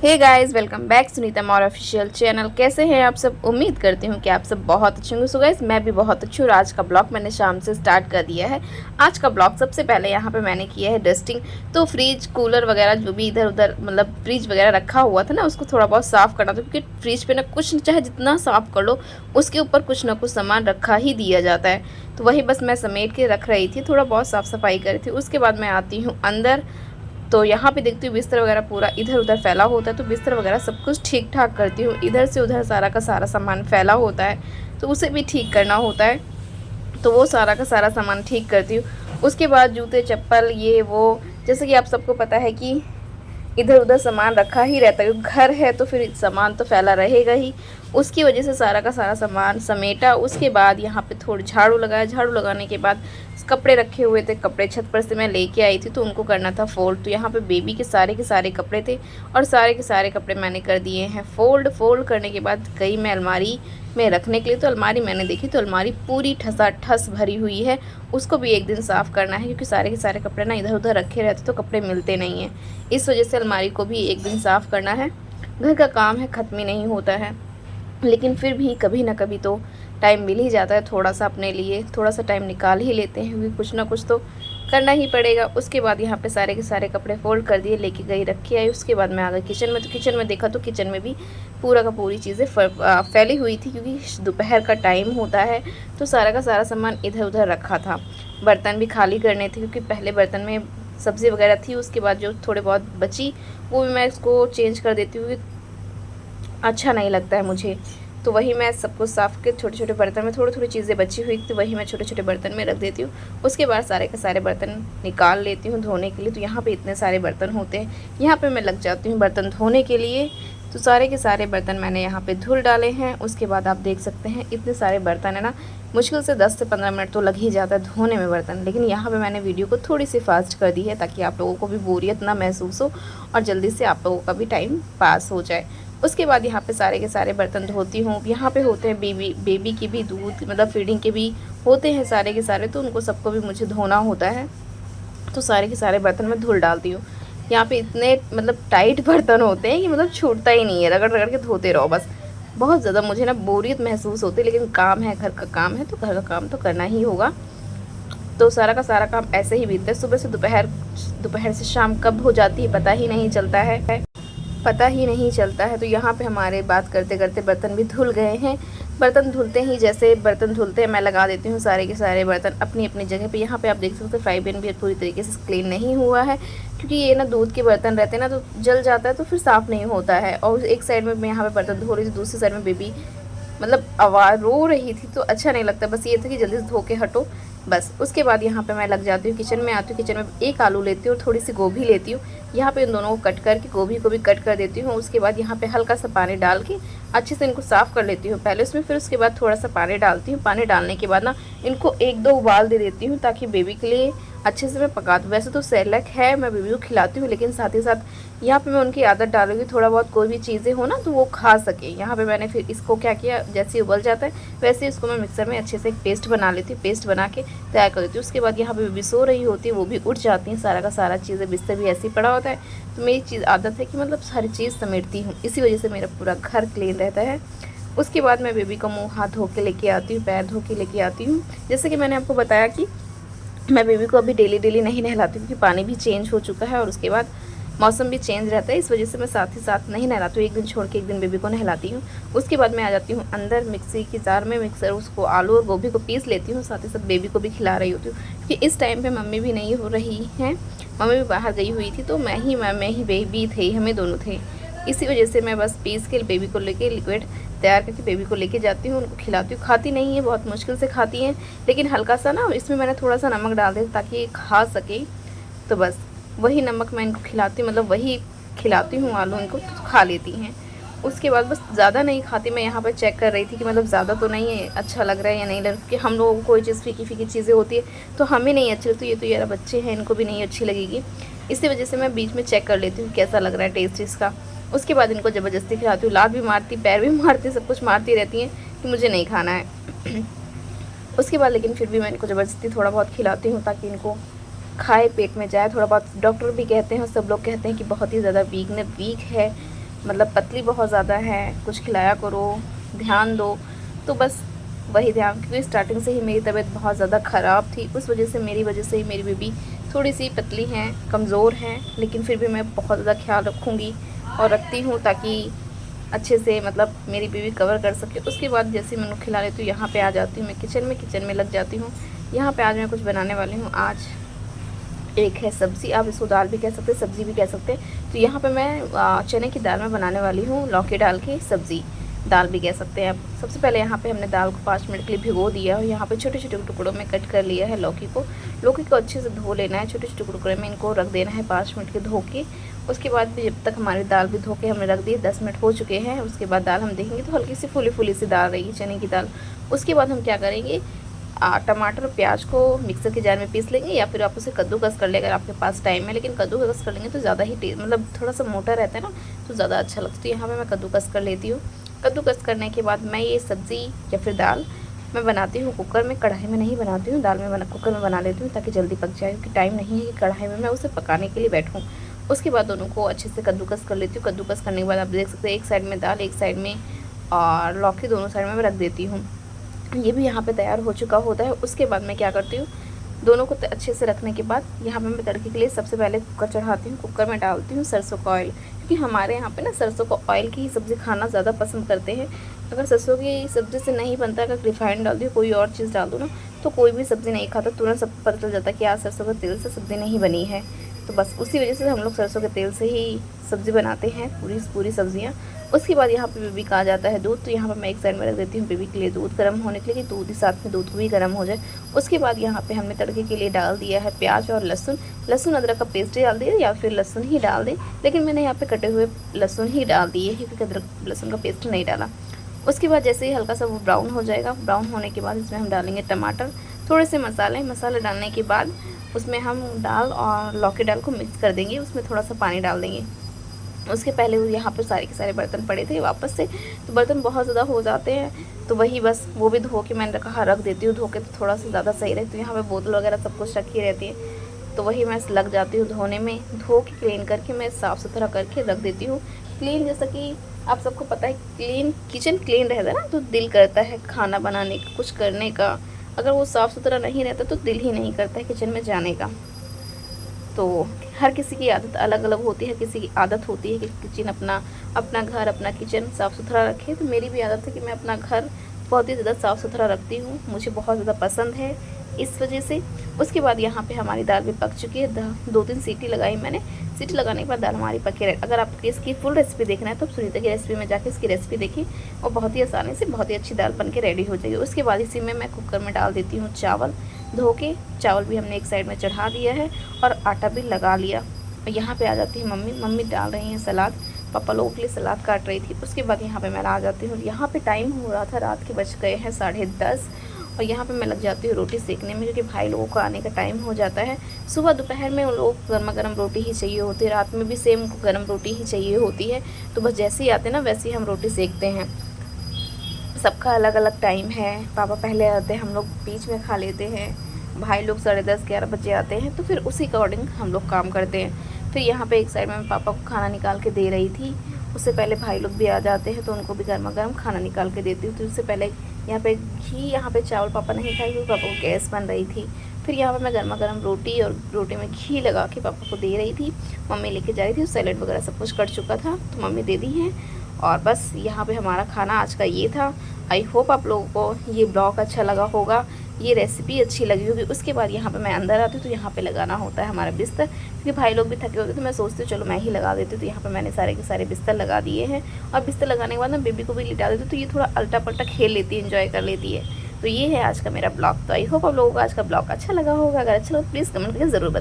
हे guys, welcome back Sunita Maurya official channel. कैसे हैं आप सब? उम्मीद करती हूँ कि आप सब बहुत अच्छे होंगे। सो गाइस, मैं भी बहुत अच्छी हूँ। आज का ब्लॉग मैंने शाम से स्टार्ट कर दिया है। आज का ब्लॉग सबसे पहले यहाँ पे मैंने किया है डस्टिंग। तो फ्रिज कूलर वगैरह जो भी इधर उधर मतलब फ्रिज वगैरह रखा हुआ था ना, उसको थोड़ा बहुत साफ़ करना था, क्योंकि फ्रिज पे ना कुछ चाहे जितना साफ़ कर लो उसके ऊपर कुछ ना कुछ सामान रखा ही दिया जाता है। तो वही बस मैं समेट के रख रही थी, थोड़ा बहुत साफ़ सफाई करी थी। उसके बाद मैं आती हूँ अंदर। तो यहाँ पे देखती हूँ बिस्तर वगैरह पूरा इधर उधर फैला होता है, तो बिस्तर वगैरह सब कुछ ठीक ठाक करती हूँ। इधर से उधर सारा का सारा सामान फैला होता है, तो उसे भी ठीक करना होता है। तो वो सारा का सारा सामान ठीक करती हूँ। उसके बाद जूते चप्पल ये वो, जैसे कि आप सबको पता है कि इधर उधर सामान रखा ही रहता है। घर है तो फिर सामान तो फैला रहेगा ही। उसकी वजह से सारा का सारा सामान समेटा। उसके बाद यहाँ पे थोड़ी झाड़ू लगाया। झाड़ू लगाने के बाद कपड़े रखे हुए थे, कपड़े छत पर से मैं लेके आई थी, तो उनको करना था फोल्ड। तो यहाँ पे बेबी के सारे कपड़े थे और सारे के सारे कपड़े मैंने कर दिए हैं फोल्ड। फोल्ड करने के बाद गई मैं अलमारी में रखने के लिए। तो अलमारी मैंने देखी तो अलमारी पूरी ठसाठस भरी हुई है। उसको भी एक दिन साफ़ करना है, क्योंकि सारे के सारे कपड़े ना इधर उधर रखे रहते तो कपड़े मिलते नहीं हैं। इस वजह से अलमारी को भी एक दिन साफ़ करना है। घर का काम है, ख़त्म ही नहीं होता है, लेकिन फिर भी कभी ना कभी तो टाइम मिल ही जाता है। थोड़ा सा अपने लिए थोड़ा सा टाइम निकाल ही लेते हैं, क्योंकि कुछ ना कुछ तो करना ही पड़ेगा। उसके बाद यहाँ पे सारे के सारे कपड़े फोल्ड कर दिए, लेके गई रख के आई। उसके बाद मैं आ गई किचन में। तो किचन में देखा तो किचन में भी पूरा का पूरी चीज़ें फैली हुई थी, क्योंकि दोपहर का टाइम होता है। तो सारा का सारा सामान इधर उधर रखा था। बर्तन भी खाली करने थे, क्योंकि पहले बर्तन में सब्ज़ी वगैरह थी। उसके बाद जो थोड़े बहुत बची वो भी मैं इसको चेंज कर देती हूँ, अच्छा नहीं लगता है मुझे। तो वही मैं सबको साफ़ के छोटे छोटे बर्तन में थोड़ी थोड़ी चीज़ें बची हुई थी, वही मैं छोटे छोटे बर्तन में रख देती हूँ। उसके बाद सारे के सारे बर्तन निकाल लेती हूँ धोने के लिए। तो यहाँ पे इतने सारे बर्तन होते हैं, यहाँ पे मैं लग जाती हूँ बर्तन धोने के लिए। तो सारे के सारे बर्तन मैंने यहाँ पे धुल डाले हैं। उसके बाद आप देख सकते हैं इतने सारे बर्तन है ना, मुश्किल से 10 से 15 मिनट तो लग ही जाता है धोने में बर्तन। लेकिन यहाँ पे मैंने वीडियो को थोड़ी सी फास्ट कर दी है, ताकि आप लोगों को भी बोरियत ना महसूस हो और जल्दी से आप लोगों का भी टाइम पास हो जाए। उसके बाद यहाँ पे सारे के सारे बर्तन धोती हूँ। यहाँ पे होते हैं बेबी की भी दूध मतलब फीडिंग के भी होते हैं सारे के सारे, तो उनको सबको भी मुझे धोना होता है। तो सारे के सारे बर्तन मैं धुल डालती हूँ। यहाँ पे इतने मतलब टाइट बर्तन होते हैं कि मतलब छूटता ही नहीं है, रगड़ रगड़ के धोते रहो बस। बहुत ज़्यादा मुझे ना बोरियत महसूस होती है, लेकिन काम है, घर का काम है, तो घर का काम तो करना ही होगा। तो सारा का सारा काम ऐसे ही बीतता है। सुबह से दोपहर, दोपहर से शाम कब हो जाती है पता ही नहीं चलता है। तो यहाँ पे हमारे बात करते करते बर्तन भी धुल गए हैं। बर्तन धुलते ही जैसे बर्तन धुलते हैं मैं लगा देती हूँ सारे के सारे बर्तन अपनी अपनी जगह पे। यहाँ पे आप देख सकते हैं फ्राई पैन भी पूरी तरीके से क्लीन नहीं हुआ है, क्योंकि ये ना दूध के बर्तन रहते हैं ना, तो जल जाता है तो फिर साफ़ नहीं होता है। और एक साइड में मैं यहाँ पे बर्तन धो रही थी, दूसरी साइड में बेबी मतलब आवाज़ रो रही थी, तो अच्छा नहीं लगता। बस ये था कि जल्दी से धो के हटो बस। उसके बाद यहाँ पे मैं लग जाती हूँ किचन में। आती हूँ किचन में, एक आलू लेती हूँ और थोड़ी सी गोभी लेती हूँ। यहाँ पे इन दोनों को कट करके गोभी को भी कट कर देती हूँ। उसके बाद यहाँ पे हल्का सा पानी डाल के अच्छे से इनको साफ़ कर लेती हूँ पहले उसमें। फिर उसके बाद थोड़ा सा पानी डालती हूँ। पानी डालने के बाद ना इनको एक दो उबाल दे देती हूँ, ताकि बेबी के लिए अच्छे से मैं पका दूँ। वैसे तो सेरेलैक है, मैं बेबी को खिलाती हूँ, लेकिन साथ ही साथ यहाँ पे मैं उनकी आदत डालूंगी, थोड़ा बहुत कोई भी चीज़ें हो ना तो वो खा सके। यहाँ पे मैंने फिर इसको क्या किया, जैसे उबल जाता है वैसे इसको मैं मिक्सर में अच्छे से एक पेस्ट बना लेती हूँ, पेस्ट बना के तैयार कर देती हूँ। उसके बाद यहाँ पे बेबी सो रही होती है, वो भी उठ जाती हैं। सारा का सारा चीज़ें बिस्तर भी ऐसे ही पड़ा होता है। तो मेरी चीज़ आदत है कि मतलब सारी चीज़ समेटती हूँ, इसी वजह से मेरा पूरा घर क्लीन रहता है। उसके बाद मैं बेबी का मुँह हाथ धो के लेके आती हूँ, पैर धो के लेके आती हूँ। जैसे कि मैंने आपको बताया कि मैं बेबी को अभी डेली डेली नहीं नहलाती, क्योंकि पानी भी चेंज हो चुका है और उसके बाद मौसम भी चेंज रहता है। इस वजह से मैं साथ ही साथ नहीं नहलाती हूँ, एक दिन छोड़ के एक दिन बेबी को नहलाती हूँ। उसके बाद मैं आ जाती हूँ अंदर मिक्सी की जार में, मिक्सर उसको आलू और गोभी को पीस लेती हूँ, साथ ही साथ बेबी को भी खिला रही होती हूँ, क्योंकि इस टाइम पे मम्मी भी नहीं हो रही हैं। मम्मी भी बाहर गई हुई थी, तो मैं ही बेबी थे, हमें दोनों थे। इसी वजह से मैं बस पीस के बेबी को लेके लिक्विड तैयार करके बेबी को लेके जाती हूँ, उनको खिलाती हूँ। खाती नहीं है, बहुत मुश्किल से खाती हैं, लेकिन हल्का सा ना इसमें मैंने थोड़ा सा नमक डाल दिया ताकि ये खा सके। तो बस वही नमक मैं इनको खिलाती हूँ, मतलब वही खिलाती हूँ आलू इनको, तो खा लेती हैं। उसके बाद बस ज़्यादा नहीं खाती। मैं यहाँ पर चेक कर रही थी कि मतलब ज़्यादा तो नहीं है, अच्छा लग रहा है या नहीं लग रहा, क्योंकि हम लोगों को कोई चीज़ फीकी फीकी चीज़ें होती है तो हमें नहीं अच्छी लगती। ये तो यार बच्चे हैं, इनको भी नहीं अच्छी लगेगी, इसी वजह से मैं बीच में चेक कर लेती हूँ कैसा लग रहा है टेस्ट इसका। उसके बाद इनको ज़बरदस्ती खिलाती हूँ, लात भी मारती, पैर भी मारती, सब कुछ मारती रहती हैं कि मुझे नहीं खाना है। उसके बाद लेकिन फिर भी मैं इनको ज़बरदस्ती थोड़ा बहुत खिलाती हूँ, ताकि इनको खाए पेट में जाए थोड़ा बहुत। डॉक्टर भी कहते हैं, सब लोग कहते हैं कि बहुत ही ज़्यादा वीक है, मतलब पतली बहुत ज़्यादा है, कुछ खिलाया करो, ध्यान दो। तो बस वही ध्यान, क्योंकि स्टार्टिंग से ही मेरी तबीयत बहुत ज़्यादा ख़राब थी, उस वजह से मेरी वजह से ही मेरी बेबी थोड़ी सी पतली हैं, कमज़ोर हैं, लेकिन फिर भी मैं बहुत ज़्यादा ख्याल रखूँगी और रखती हूँ ताकि अच्छे से मतलब मेरी बेबी कवर कर सके। उसके बाद जैसे मैं उनको खिला लेती हूँ, यहाँ पे आ जाती हूँ मैं किचन में लग जाती हूँ। यहाँ पे आज मैं कुछ बनाने वाली हूँ। आज एक है सब्ज़ी, आप इसको दाल भी कह सकते हैं, सब्ज़ी भी कह सकते हैं। तो यहाँ पे मैं चने की दाल में बनाने वाली हूँ, लौकी डाल के सब्ज़ी, दाल भी कह सकते हैं आप। सबसे पहले यहाँ पे हमने दाल को 5 मिनट के लिए भिगो दिया और यहाँ पे छोटे छोटे टुकड़ों में कट कर लिया है लौकी को अच्छे से धो लेना है, छोटे छोटे टुकड़े में इनको रख देना है 5 मिनट के धो के। उसके बाद भी जब तक हमारी दाल भी धो के हमने रख दी, 10 मिनट हो चुके हैं। उसके बाद दाल हम देखेंगे तो हल्की सी फूली सी दाल रहेगी, चने की दाल। उसके बाद हम क्या करेंगे, टमाटर और प्याज को मिक्सर के जार में पीस लेंगे, या फिर आप उसे कद्दूकस कर ले अगर आपके पास टाइम है। लेकिन कद्दूकस कर लेंगे तो ज़्यादा ही टेस्ट, मतलब थोड़ा सा मोटा रहता है ना, तो ज़्यादा अच्छा लगता है। तो यहाँ पे मैं कद्दूकस कर लेती हूँ। कद्दूकस करने के बाद मैं ये सब्ज़ी या फिर दाल मैं बनाती हूँ कुकर में, कढ़ाई में नहीं बनाती हूँ। दाल में कुकर में बना लेती हूँ ताकि जल्दी पक जाए, क्योंकि टाइम नहीं है कि कढ़ाई में मैं उसे पकाने के लिए बैठूँ। उसके बाद दोनों को अच्छे से कद्दूकस कर लेती हूँ। कद्दूकस करने के बाद आप देख सकते हैं एक साइड में दाल, एक साइड में और लौकी, दोनों साइड में मैं रख देती हूँ। ये भी यहाँ पे तैयार हो चुका होता है। उसके बाद मैं क्या करती हूँ, दोनों को अच्छे से रखने के बाद यहाँ पे मैं तड़के के लिए सबसे पहले कुकर चढ़ाती हूँ। कुकर में डालती हूँ सरसों का ऑयल, क्योंकि हमारे यहाँ पे ना सरसों का ऑयल की ही सब्ज़ी खाना ज़्यादा पसंद करते हैं। अगर सरसों की सब्ज़ी से नहीं बनता, अगर रिफाइंड डाल दी, कोई और चीज़ डाल दो ना, तो कोई भी सब्ज़ी नहीं खाता, तुरंत सबको पता चल जाता है कि आज सरसों के तेल से सब्ज़ी नहीं बनी है। तो बस उसी वजह से हम लोग सरसों के तेल से ही सब्ज़ी बनाते हैं, पूरी सब्ज़ियाँ। उसके बाद यहाँ पे बेबी का आ जाता है दूध, तो यहाँ पर मैं एक साइड में रख देती हूँ बेबी के लिए दूध गर्म होने के लिए, कि दूध ही साथ में दूध को भी गर्म हो जाए। उसके बाद यहाँ पे हमने तड़के के लिए डाल दिया है प्याज और लहसुन अदरक का पेस्ट डाल दिया, या फिर लहसुन ही डाल दें, लेकिन मैंने यहाँ पे कटे हुए लहसुन ही डाल दिए हैं, क्योंकि अदरक लहसुन का पेस्ट नहीं डाला। उसके बाद जैसे ही हल्का सा वो ब्राउन हो जाएगा, ब्राउन होने के बाद इसमें हम डालेंगे टमाटर, थोड़े से मसाले डालने के बाद उसमें हम दाल और लौकी डाल को मिक्स कर देंगे, उसमें थोड़ा सा पानी डाल देंगे। उसके पहले यहाँ पे सारे के सारे बर्तन पड़े थे वापस से, तो बर्तन बहुत ज़्यादा हो जाते हैं, तो वही बस वो भी धो के मैंने रख देती हूँ। धो के तो थोड़ा सा ज़्यादा सही रहती है, यहाँ पे बोतल वगैरह सब कुछ रखी रहती है, तो वही मैं लग जाती हूँ धोने में। धो के क्लीन करके मैं साफ़ सुथरा करके रख देती हूँ। क्लीन, जैसा कि आप सबको पता है, किचन क्लीन रहता है ना, तो दिल करता है खाना बनाने का, कुछ करने का। अगर वो साफ़ सुथरा नहीं रहता तो दिल ही नहीं करता है किचन में जाने का। तो हर किसी की आदत अलग अलग होती है, किसी की आदत होती है कि किचन अपना घर, अपना किचन साफ़ सुथरा रखे। तो मेरी भी आदत है कि मैं अपना घर बहुत ही ज़्यादा साफ़ सुथरा रखती हूँ, मुझे बहुत ज़्यादा पसंद है इस वजह से। उसके बाद यहाँ पे हमारी दाल भी पक चुकी है, 2-3 सीटी लगाई मैंने। सीटी लगाने के बाद दाल हमारी पकी रहे। अगर आपको इसकी फुल रेसिपी देखना है तो सुनीता की रेसिपी में जाके इसकी रेसिपी देखिए, और बहुत ही आसानी से बहुत ही अच्छी दाल बन के रेडी हो जाएगी। उसके बाद इसी में मैं कुकर में डाल देती हूँ चावल। धो के चावल भी हमने एक साइड में चढ़ा दिया है और आटा भी लगा लिया। और यहाँ पे आ जाती है मम्मी डाल रही हैं सलाद, पापा लोगों के लिए सलाद काट रही थी। उसके बाद यहाँ पे मैं आ जाती हूँ। यहाँ पे टाइम हो रहा था, रात के बज गए हैं 10:30, और यहाँ पे मैं लग जाती हूँ रोटी सेकने में, क्योंकि भाई लोगों का आने का टाइम हो जाता है। सुबह दोपहर में उन लोग गर्मा गर्म रोटी ही चाहिए होती है, रात में भी सेम गर्म रोटी ही चाहिए होती है। तो बस जैसे ही आते हैं ना, वैसे ही हम रोटी सेकते हैं। सबका अलग अलग टाइम है, पापा पहले आते हैं, हम लोग बीच में खा लेते हैं, भाई लोग 10:30-11 बजे आते हैं, तो फिर उसी अकॉर्डिंग हम लोग काम करते हैं। फिर यहाँ पे एक साइड में मैं पापा को खाना निकाल के दे रही थी, उससे पहले भाई लोग भी आ जाते हैं, तो उनको भी गर्मा गर्म खाना निकाल के देती हूँ। तो उससे पहले यहाँ पे घी, यहाँ पे चावल पापा नहीं खाए क्योंकि पापा को गैस बन रही थी। फिर यहाँ पे मैं गर्मा गर्म रोटी और रोटी में घी लगा के पापा को दे रही थी। मम्मी लेके जा रही थी, सैलेड वगैरह सब कुछ कट चुका था, तो मम्मी दे दी हैं। और बस यहाँ पे हमारा खाना आज का ये था। आई होप आप लोगों को ये ब्लॉग अच्छा लगा होगा, ये रेसिपी अच्छी लगी होगी। उसके बाद यहाँ पे मैं अंदर आती हूँ, तो यहाँ पे लगाना होता है हमारा बिस्तर, क्योंकि भाई लोग भी थके होते, तो मैं सोचती हूँ चलो मैं ही लगा देती हूँ। तो यहाँ पे मैंने सारे के सारे बिस्तर लगा दिए हैं, और बिस्तर लगाने के बाद मैं बेबी को भी लिटा देती हूँ, तो ये थोड़ा अल्टा पल्टा खेल लेती है, इन्जॉय कर लेती है। तो ये है आज का मेरा ब्लॉग। तो आई होप आप लोगों को आज का ब्लॉग अच्छा लगा होगा। अगर अच्छा लगा प्लीज़ कमेंट करके ज़रूर बताएं।